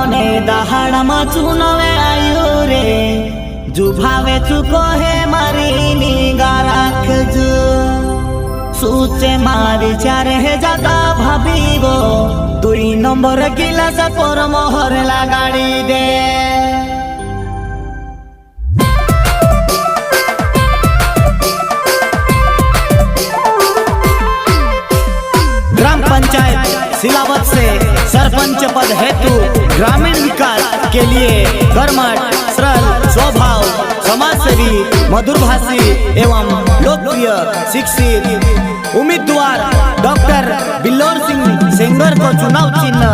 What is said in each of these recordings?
मने दहाड़ा मचुनवे आयु रे जुभावे चुको है मारी निगाराख जु सूचे मारी चारे है जाता भाबीबो 2 नंबर गिलास पर मोहर लगाड़ी दे। ग्राम पंचायत सिलावत से सरपंच पद हेतु ग्रामीण विकास के लिए कर्मठ सरल स्वभाव समाजसेवी मधुरभाषी एवं लोकप्रिय शिक्षित उम्मीदवार डॉक्टर बिल्लोर सिंह सेंगर को चुनाव चिन्ह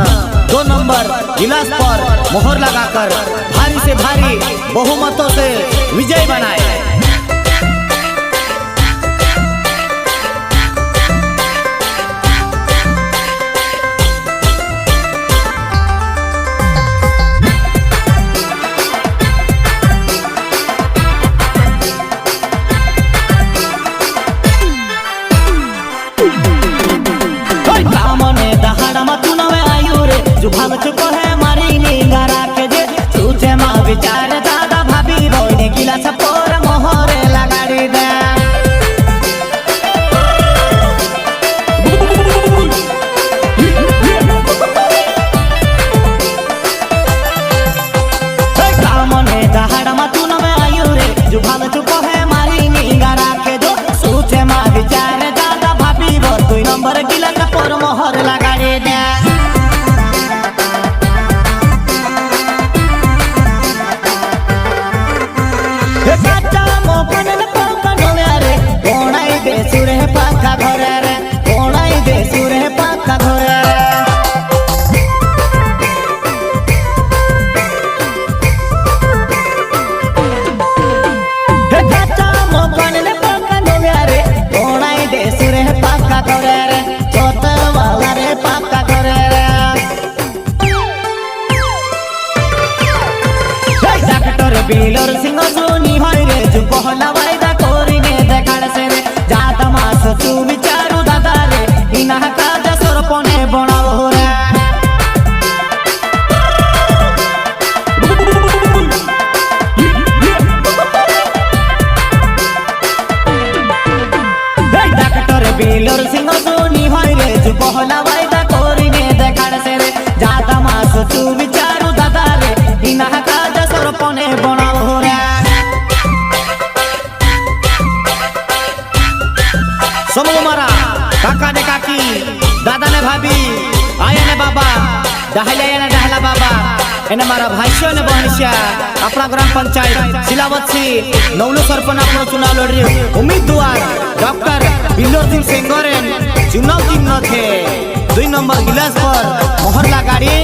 2 नंबर गिलास पर मोहर लगाकर भारी से भारी बहुमतों से विजय बनाए। जुभाव चुको है मारी निगारा के जे सूचे मा विचार दादा भाभी बोने गिलास पर मोहर लगाड़ी दे। कामने दहाड़ा मा तू नवे आयु रे जुभाव चुको है मारी निगारा के जो सूचे मा विचार दादा भाभी बो 2 नंबर गिलास पर मोहर लगाड़ी दे। बिल्लोर सिंह सुनी होय रे जो पहला वायदा कोरिने देखाड़ से रे जाता मास तू विचारू दादा रे इना काज सरपने बनावो रे। डॉक्टर बिल्लोर सिंह सुनी होय रे जो पहला वायदा कोरिने देखाड़ से रे जाता मास तू विचारू दादा रे इना काज सरपने बनावो रे। समूह मारा काका ने काकी दादा ने भाभी आया ने बाबा डहला ने डहला बाबा एने मारा भाइयों ने बहनिया अपना ग्राम पंचायत सिलावत से नौलो सरपंच अपना चुनाव लड़ रही उम्मीदवार डॉक्टर बिल्लोर सिंह सेंगर चुनाव चिन्ह थे 2 नंबर गिलास पर मोहर लगाड़ी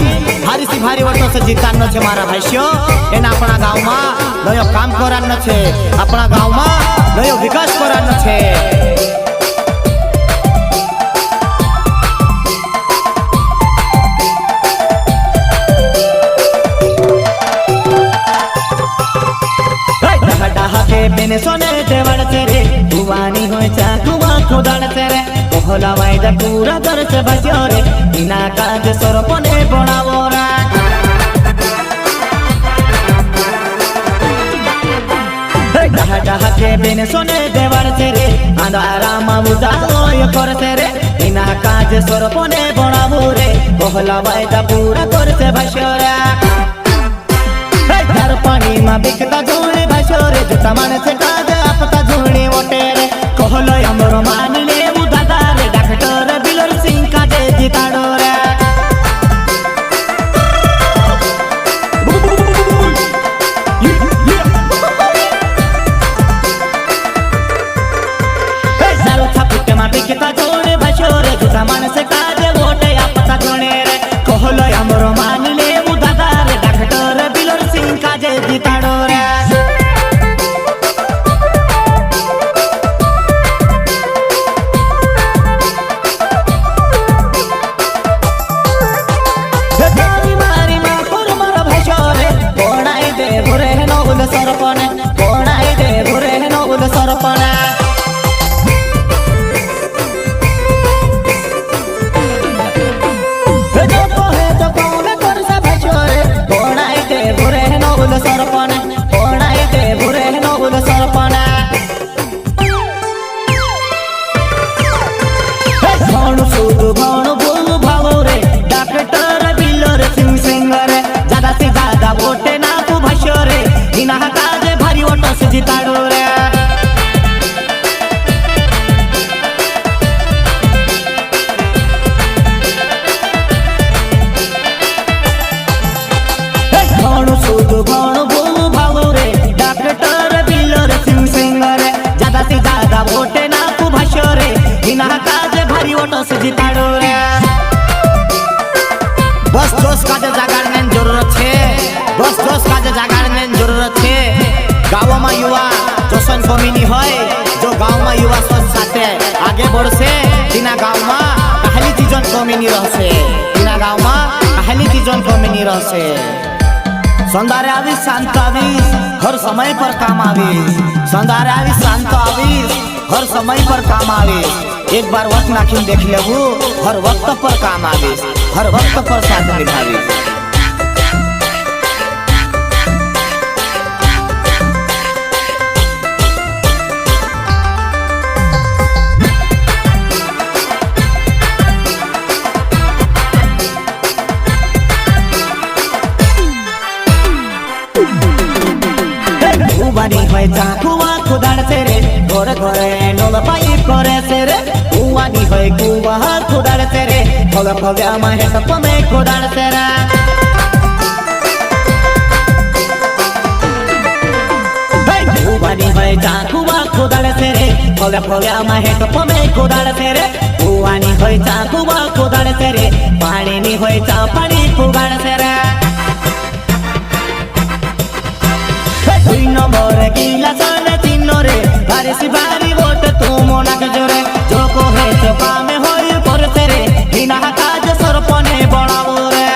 भारी से भारी वोटों से जीतान छे मारा भाइयों एना अपना गाँव में नयो काम करान छे अपना गाँव में नयो विकास करान छे। बेने सोने देवड़ तेरे दुआनी होय चा दुआ खुदाड़ तेरे कोहला वायदा पूरा कर से बच्चो रे इना काज सरपने बनावो रे। डहा डहा के बेने सोने देवड़ तेरे अंधारा मा उजालो ये कर तेरे इना काज सरपने बनावो रे कोहला वायदा पूरा कर से बच्चो रे। पानी मा बिकता झोले बशोरे जुता माने से काज आपता झोले वोटेरे कहलो हमरो मान ले उ दादा रे डॉक्टर बिल्लोर सिंह का जे जिताड़ो रे। साल थापुटे मा बिकता झोले बशोरे जुता माने से काज वोटे आपता झोले रे कहलो हमरो मान ले उ दादा रे डॉक्टर बिल्लोर सिंह का जे जिताड़ो रे। वोटों से जिताड़ो रे। बस जोश का जो जागरने जरूरत है, बस जोश का जो जागरने जरूरत है। गाँव में युवा जोशन कमी नहीं है, जो गाँव में युवा सोच साथे आगे बढ़ से तीना गाँव में पहली चीजों कमी नहीं रह से, तीना गाँव में पहली चीजों कमी नहीं रह से। संदारे आवीस शांत आवीस हर समय पर काम आवीस, संदारे आवीस शांत आवीस हर समय पर काम आवीस। एक बार वक्त नाखिन देख लेबू हर वक्त पर काम आवीस, हर वक्त पर साथ निभावीस। कुवानी होय चा कुवा खुदाड़ से रे, घोर घोरे नोल पाइप करे से रे। कुवानी होय कुवा खुदाड़ से रे, फल फव्या माहे सप में खुदाड़ से रे। कुवानी होय चा कुवा खुदाड़ से रे, फल फव्या माहे सप में खुदाड़ से रे। कुवानी होय चा कुवा खुदाड़ से रे, पानी नी होय चा पानी खुदाड़ से रे। दुई नंबर गिला साने तीन रे, भारी सी भारी वोट तू मोना के जोरे। जो को है तो काम होय पर तेरे, बिना काज सरपने बढ़ावो रे।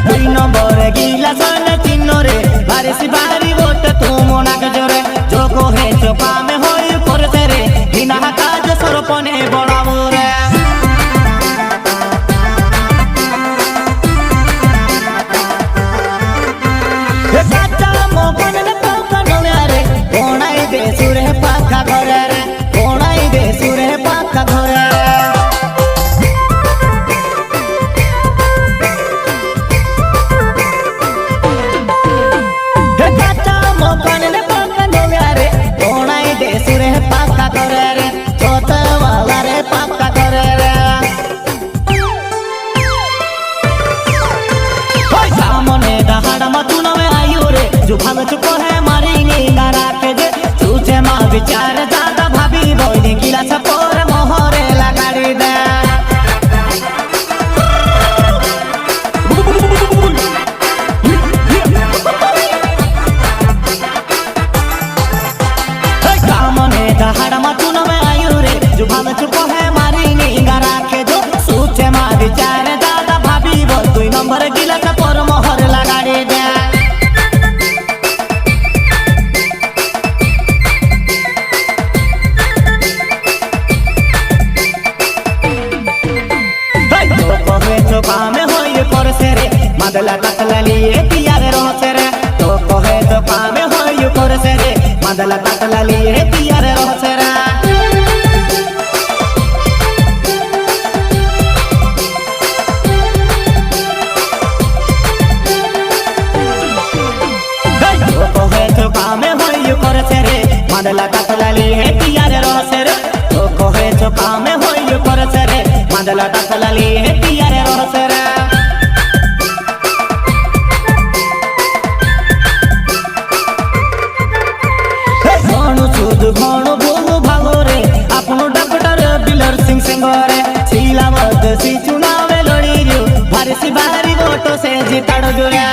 दुई नंबर गिला साने तीन रे, भारी सी भारी वोट तू मोना के जोरे। जो को है तो काम होय पर तेरे, बिना काज सरपने बढ़ावो रे। काचा मोगन ने पाका नोया रे, कोणाई दे सुरे पाका घरे रे, कोणाई दे सुरे पाका घरे रे। काचा मोगन ने पाका नोया रे, कोणाई दे सुरे पाका घरे रे। जो भाग चुको है मारी नीला राखे जे, तुझे माँ विचार ज्यादा भाभी बोली गिला सपोर मोहरे लगाड़ी दे। काम में दहाड़ मचुन में आयु रे, जो भाग चुको है मारी नीला राखे जो, तुझे माँ विचार ज्यादा भाभी बोल दुई नंबर गिला सपोर मोहर लगाड़ी दे। काम होय पर से रे, मदला तकला लिए तियार रह से रे। तो कहे तो काम होय पर से रे, मदला तकला लिए तियार रह से रे। तो कहे तो काम होय पर से रे, मदला तकला लिए तियार रह से रे। तो कहे तो काम होय पर से रे, मदला तकला लिए तियार रह से रे। घणो भोग भागोरे आपनो डॉक्टर बिलर सिंह सिंगरे, सिलावत सी चुनाव लड़ी जो, भारी सी भारी वोटों से जिताड़ो जोरे।